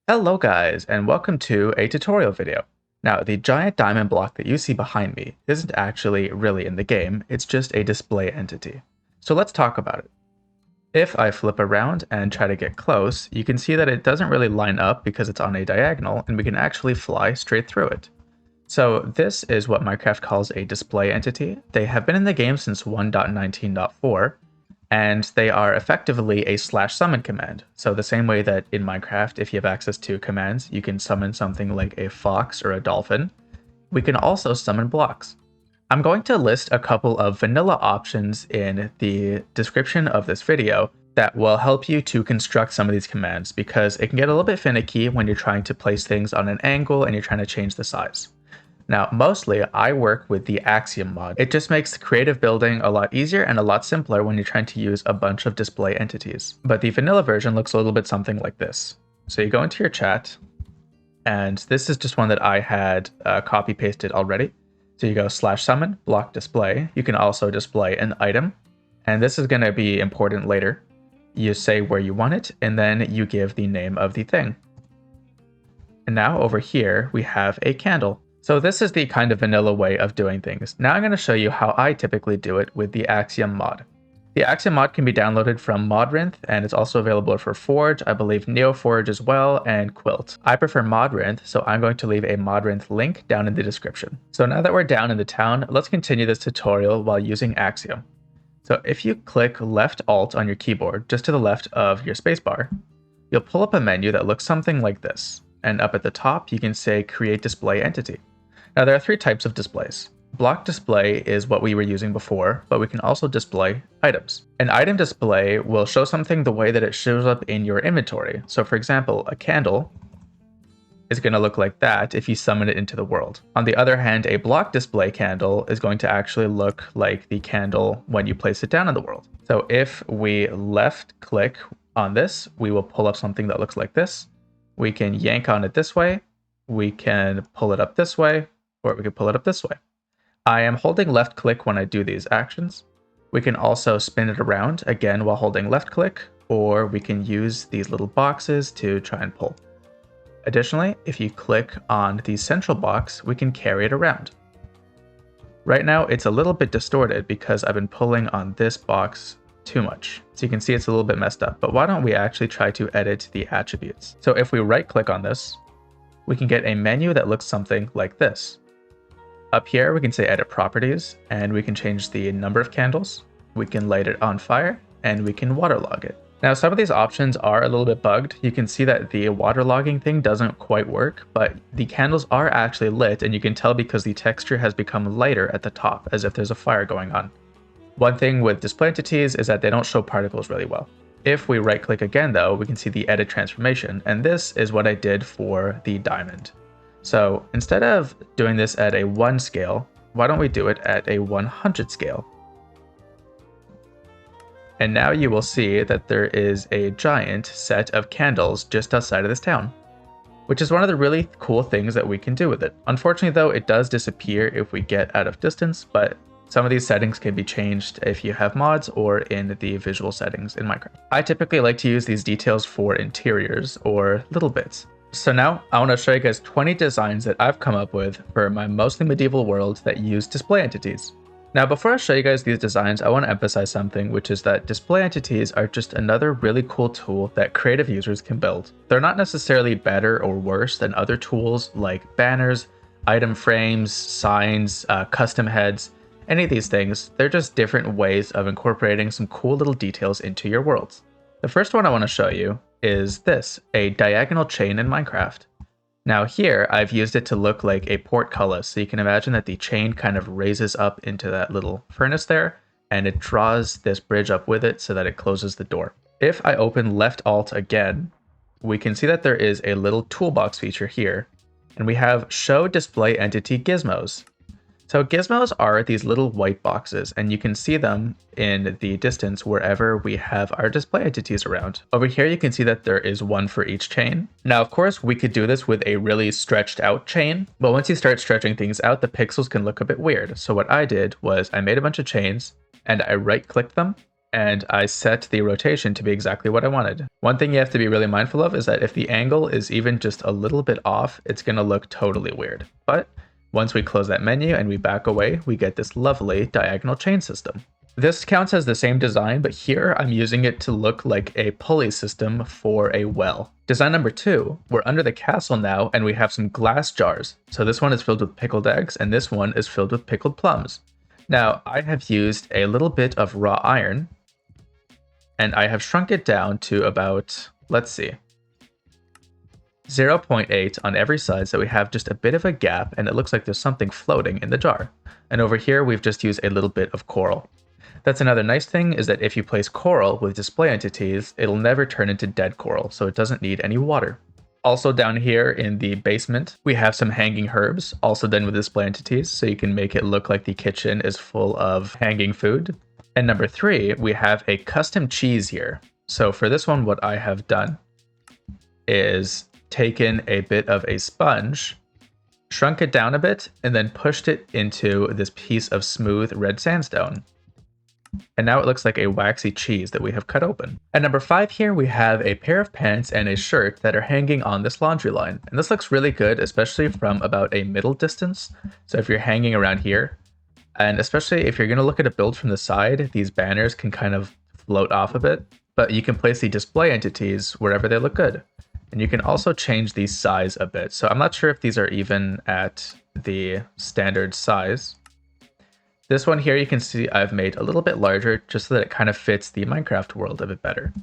Hello guys, and welcome to a tutorial video. Now, the giant diamond block that you see behind me isn't actually really in the game, it's just a display entity. So let's talk about it. If I flip around and try to get close, you can see that it doesn't really line up because it's on a diagonal, and we can actually fly straight through it. So this is what Minecraft calls a display entity. They have been in the game since 1.19.4, and they are effectively a /summon command. So the same way that in Minecraft, if you have access to commands, you can summon something like a fox or a dolphin, we can also summon blocks. I'm going to list a couple of vanilla options in the description of this video that will help you to construct some of these commands, because it can get a little bit finicky when you're trying to place things on an angle and you're trying to change the size. Now, mostly I work with the Axiom mod. It just makes creative building a lot easier and a lot simpler when you're trying to use a bunch of display entities. But the vanilla version looks a little bit something like this. So you go into your chat, and this is just one that I had copy pasted already. So you go /summon, block display. You can also display an item, and this is going to be important later. You say where you want it, and then you give the name of the thing. And now over here, we have a candle. So this is the kind of vanilla way of doing things. Now I'm going to show you how I typically do it with the Axiom mod. The Axiom mod can be downloaded from Modrinth, and it's also available for Forge, I believe NeoForge as well, and Quilt. I prefer Modrinth, so I'm going to leave a Modrinth link down in the description. So now that we're down in the town, let's continue this tutorial while using Axiom. So if you click left Alt on your keyboard, just to the left of your spacebar, you'll pull up a menu that looks something like this. And up at the top, you can say Create Display Entity. Now there are three types of displays. Block display is what we were using before, but we can also display items. An item display will show something the way that it shows up in your inventory. So for example, a candle is going to look like that if you summon it into the world. On the other hand, a block display candle is going to actually look like the candle when you place it down in the world. So if we left click on this, we will pull up something that looks like this. We can yank on it this way, we can pull it up this way, or we can pull it up this way. I am holding left click when I do these actions. We can also spin it around, again while holding left click, or we can use these little boxes to try and pull. Additionally, if you click on the central box, we can carry it around. Right now, it's a little bit distorted because I've been pulling on this box too much. So you can see it's a little bit messed up, but why don't we actually try to edit the attributes? So if we right click on this, we can get a menu that looks something like this. Up here, we can say edit properties, and we can change the number of candles, we can light it on fire, and we can waterlog it. Now, some of these options are a little bit bugged. You can see that the waterlogging thing doesn't quite work, but the candles are actually lit, and you can tell because the texture has become lighter at the top, as if there's a fire going on. One thing with display entities is that they don't show particles really well. If we right click again though, we can see the edit transformation, and this is what I did for the diamond. So instead of doing this at a 1 scale, why don't we do it at a 100 scale? And now you will see that there is a giant set of candles just outside of this town, which is one of the really cool things that we can do with it. Unfortunately though, it does disappear if we get out of distance, but some of these settings can be changed if you have mods or in the visual settings in Minecraft. I typically like to use these details for interiors or little bits. So now I want to show you guys 20 designs that I've come up with for my mostly medieval world that use display entities. Now before I show you guys these designs, I want to emphasize something, which is that display entities are just another really cool tool that creative users can build. They're not necessarily better or worse than other tools like banners, item frames, signs, custom heads, any of these things. They're just different ways of incorporating some cool little details into your worlds. The first one I want to show you is this, a diagonal chain in Minecraft. Now here, I've used it to look like a portcullis, so you can imagine that the chain kind of raises up into that little furnace there, and it draws this bridge up with it so that it closes the door. If I open left alt again, we can see that there is a little toolbox feature here, and we have show display entity gizmos. So gizmos are these little white boxes, and you can see them in the distance wherever we have our display entities around. Over here, you can see that there is one for each chain. Now, of course, we could do this with a really stretched out chain, but once you start stretching things out, the pixels can look a bit weird. So what I did was I made a bunch of chains and I right clicked them and I set the rotation to be exactly what I wanted. One thing you have to be really mindful of is that if the angle is even just a little bit off, it's going to look totally weird. But once we close that menu and we back away, we get this lovely diagonal chain system. This counts as the same design, but here I'm using it to look like a pulley system for a well. Design number 2, we're under the castle now and we have some glass jars. So this one is filled with pickled eggs and this one is filled with pickled plums. Now I have used a little bit of raw iron and I have shrunk it down to about, let's see, 0.8 on every side, so we have just a bit of a gap and it looks like there's something floating in the jar. And over here we've just used a little bit of coral. That's another nice thing, is that if you place coral with display entities, it'll never turn into dead coral, so it doesn't need any water. Also down here in the basement, we have some hanging herbs, also done with display entities, so you can make it look like the kitchen is full of hanging food. And number 3, we have a custom cheese here. So for this one, what I have done is taken a bit of a sponge, shrunk it down a bit, and then pushed it into this piece of smooth red sandstone. And now it looks like a waxy cheese that we have cut open. At number 5 here, we have a pair of pants and a shirt that are hanging on this laundry line. And this looks really good, especially from about a middle distance. So if you're hanging around here, and especially if you're going to look at a build from the side, these banners can kind of float off a bit, but you can place the display entities wherever they look good. And you can also change the size a bit. So I'm not sure if these are even at the standard size. This one here, you can see I've made a little bit larger just so that it kind of fits the Minecraft world a bit better.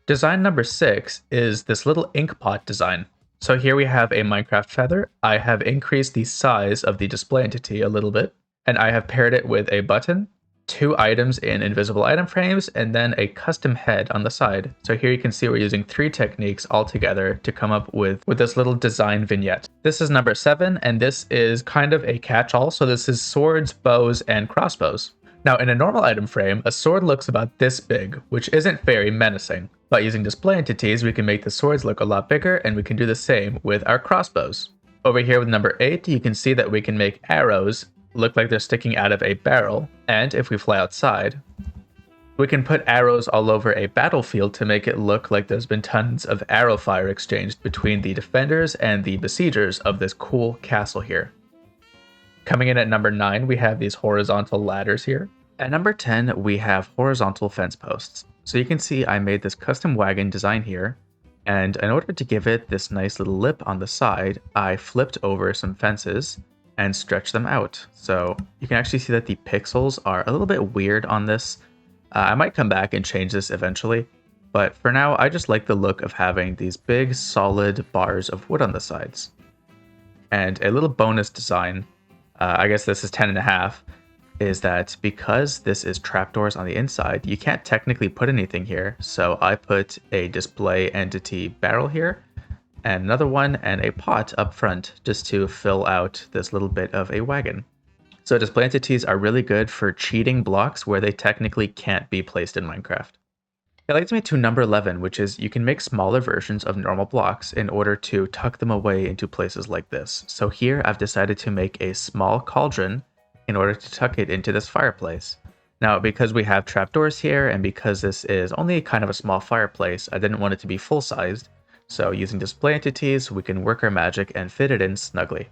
Design number 6 is this little ink pot design. So here we have a Minecraft feather. I have increased the size of the display entity a little bit, and I have paired it with a button, 2 items in invisible item frames, and then a custom head on the side. So here you can see we're using 3 techniques all together to come up with this little design vignette. This is number 7, and this is kind of a catch-all. So this is swords, bows, and crossbows. Now in a normal item frame, a sword looks about this big, which isn't very menacing. But using display entities, we can make the swords look a lot bigger, and we can do the same with our crossbows. Over here with number 8, you can see that we can make arrows look like they're sticking out of a barrel, and if we fly outside, we can put arrows all over a battlefield to make it look like there's been tons of arrow fire exchanged between the defenders and the besiegers of this cool castle here. Coming in at number 9, we have these horizontal ladders here. At number 10, we have horizontal fence posts. So you can see I made this custom wagon design here, and in order to give it this nice little lip on the side, I flipped over some fences and stretch them out. So you can actually see that the pixels are a little bit weird on this. I might come back and change this eventually, but for now I just like the look of having these big solid bars of wood on the sides. And a little bonus design, I guess this is 10.5, is that because this is trapdoors on the inside, you can't technically put anything here. So I put a display entity barrel here, and another one, and a pot up front just to fill out this little bit of a wagon. So display entities are really good for cheating blocks where they technically can't be placed in Minecraft. That leads me to number 11, which is you can make smaller versions of normal blocks in order to tuck them away into places like this. So here I've decided to make a small cauldron in order to tuck it into this fireplace. Now, because we have trapdoors here, and because this is only kind of a small fireplace, I didn't want it to be full-sized. So using display entities, we can work our magic and fit it in snugly.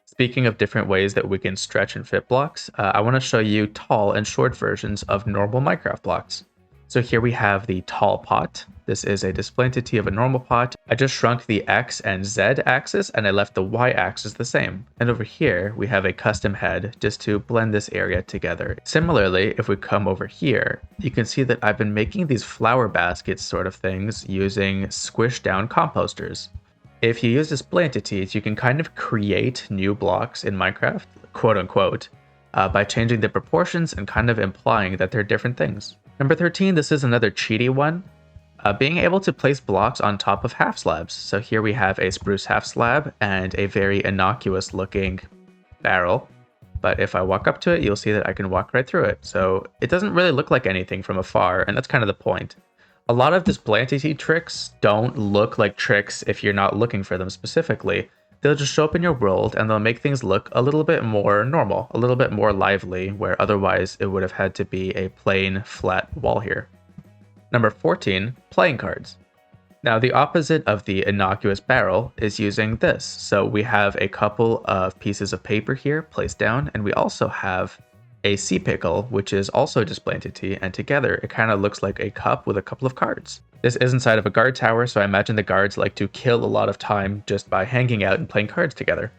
Speaking of different ways that we can stretch and fit blocks, I want to show you tall and short versions of normal Minecraft blocks. So here we have the tall pot. This is a display entity of a normal pot. I just shrunk the X and Z axis and I left the Y axis the same. And over here, we have a custom head just to blend this area together. Similarly, if we come over here, you can see that I've been making these flower baskets sort of things using squished down composters. If you use display entities, you can kind of create new blocks in Minecraft, quote unquote, by changing the proportions and kind of implying that they're different things. Number 13, this is another cheaty one. Being able to place blocks on top of half slabs. So here we have a spruce half slab and a very innocuous looking barrel. But if I walk up to it, you'll see that I can walk right through it. So it doesn't really look like anything from afar, and that's kind of the point. A lot of display entity tricks don't look like tricks if you're not looking for them specifically, they'll just show up in your world and they'll make things look a little bit more normal, a little bit more lively, where otherwise it would have had to be a plain, flat wall here. Number 14, playing cards. Now, the opposite of the innocuous barrel is using this. So we have a couple of pieces of paper here placed down, and we also have a sea pickle, which is also a display entity, and together it kind of looks like a cup with a couple of cards. This is inside of a guard tower, so I imagine the guards like to kill a lot of time just by hanging out and playing cards together.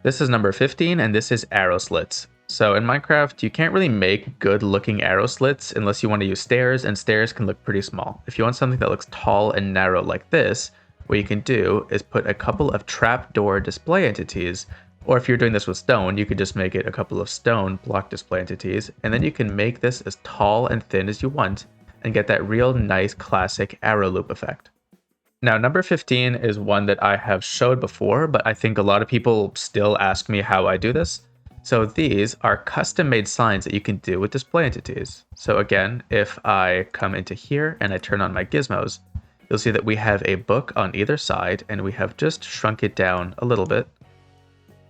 This is number 15, and this is arrow slits. So in Minecraft, you can't really make good looking arrow slits unless you want to use stairs, and stairs can look pretty small. If you want something that looks tall and narrow like this, what you can do is put a couple of trapdoor display entities, or if you're doing this with stone, you could just make it a couple of stone block display entities, and then you can make this as tall and thin as you want, and get that real nice classic arrow loop effect. Now, number 15 is one that I have showed before, but I think a lot of people still ask me how I do this. So these are custom-made signs that you can do with display entities. So again, if I come into here and I turn on my gizmos, you'll see that we have a book on either side, and we have just shrunk it down a little bit.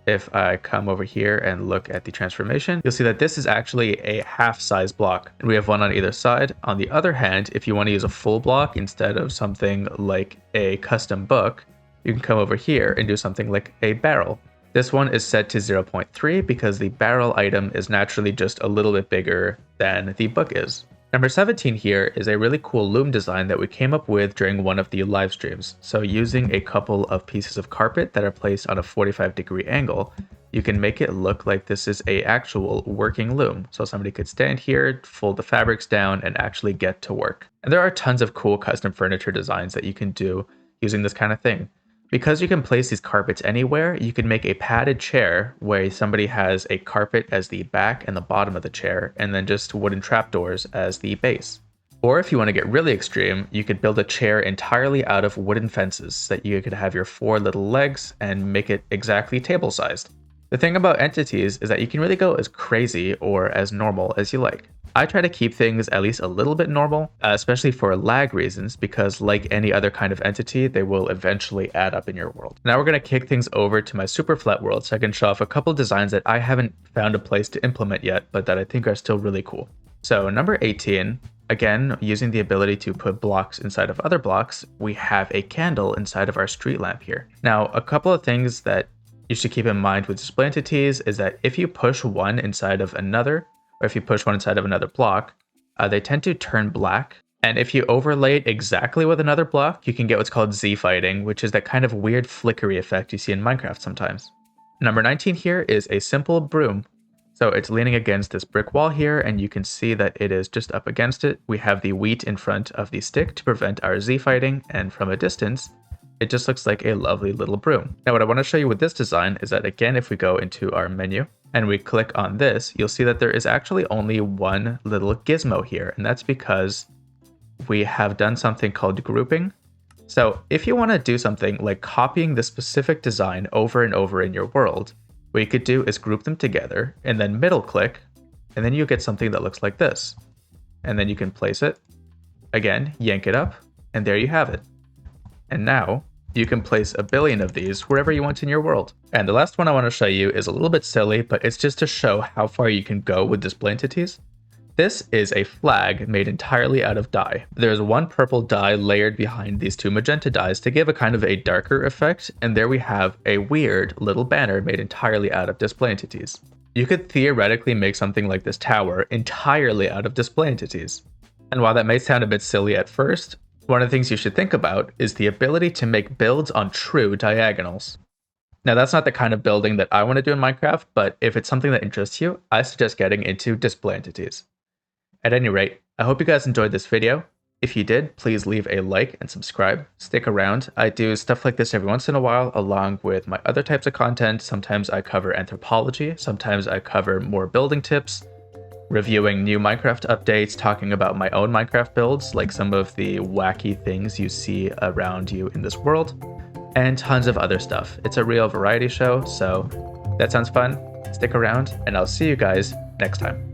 If I come over here and look at the transformation, you'll see that this is actually a half-size block, and we have one on either side. On the other hand, if you want to use a full block instead of something like a custom book, you can come over here and do something like a barrel. This one is set to 0.3 because the barrel item is naturally just a little bit bigger than the book is. Number 17 here is a really cool loom design that we came up with during one of the live streams. So using a couple of pieces of carpet that are placed on a 45-degree angle, you can make it look like this is a actual working loom. So somebody could stand here, fold the fabrics down, and actually get to work. And there are tons of cool custom furniture designs that you can do using this kind of thing. Because you can place these carpets anywhere, you can make a padded chair where somebody has a carpet as the back and the bottom of the chair, and then just wooden trapdoors as the base. Or if you want to get really extreme, you could build a chair entirely out of wooden fences so that you could have your 4 little legs and make it exactly table-sized. The thing about entities is that you can really go as crazy or as normal as you like. I try to keep things at least a little bit normal, especially for lag reasons, because like any other kind of entity, they will eventually add up in your world. Now we're going to kick things over to my super flat world so I can show off a couple designs that I haven't found a place to implement yet, but that I think are still really cool. So number 18, again, using the ability to put blocks inside of other blocks, we have a candle inside of our street lamp here. Now, a couple of things that you should keep in mind with display entities is that if you push one inside of another, or if you push one inside of another block, they tend to turn black. And if you overlay it exactly with another block, you can get what's called Z-fighting, which is that kind of weird flickery effect you see in Minecraft sometimes. Number 19 here is a simple broom. So it's leaning against this brick wall here, and you can see that it is just up against it. We have the wheat in front of the stick to prevent our Z-fighting, and from a distance, it just looks like a lovely little broom. Now what I want to show you with this design is that, again, if we go into our menu and we click on this, you'll see that there is actually only one little gizmo here, and that's because we have done something called grouping. So if you want to do something like copying the specific design over and over in your world, what you could do is group them together and then middle click, and then you get something that looks like this. And then you can place it, again, yank it up, and there you have it. And now you can place a billion of these wherever you want in your world. And the last one I want to show you is a little bit silly, but it's just to show how far you can go with display entities. This is a flag made entirely out of dye. There's one purple dye layered behind these 2 magenta dyes to give a kind of a darker effect, and there we have a weird little banner made entirely out of display entities. You could theoretically make something like this tower entirely out of display entities. And while that may sound a bit silly at first, one of the things you should think about is the ability to make builds on true diagonals. Now that's not the kind of building that I want to do in Minecraft, but if it's something that interests you, I suggest getting into display entities. At any rate, I hope you guys enjoyed this video. If you did, please leave a like and subscribe. Stick around. I do stuff like this every once in a while along with my other types of content. Sometimes I cover anthropology, sometimes I cover more building tips, reviewing new Minecraft updates, talking about my own Minecraft builds, like some of the wacky things you see around you in this world, and tons of other stuff. It's a real variety show, so that sounds fun. Stick around, and I'll see you guys next time.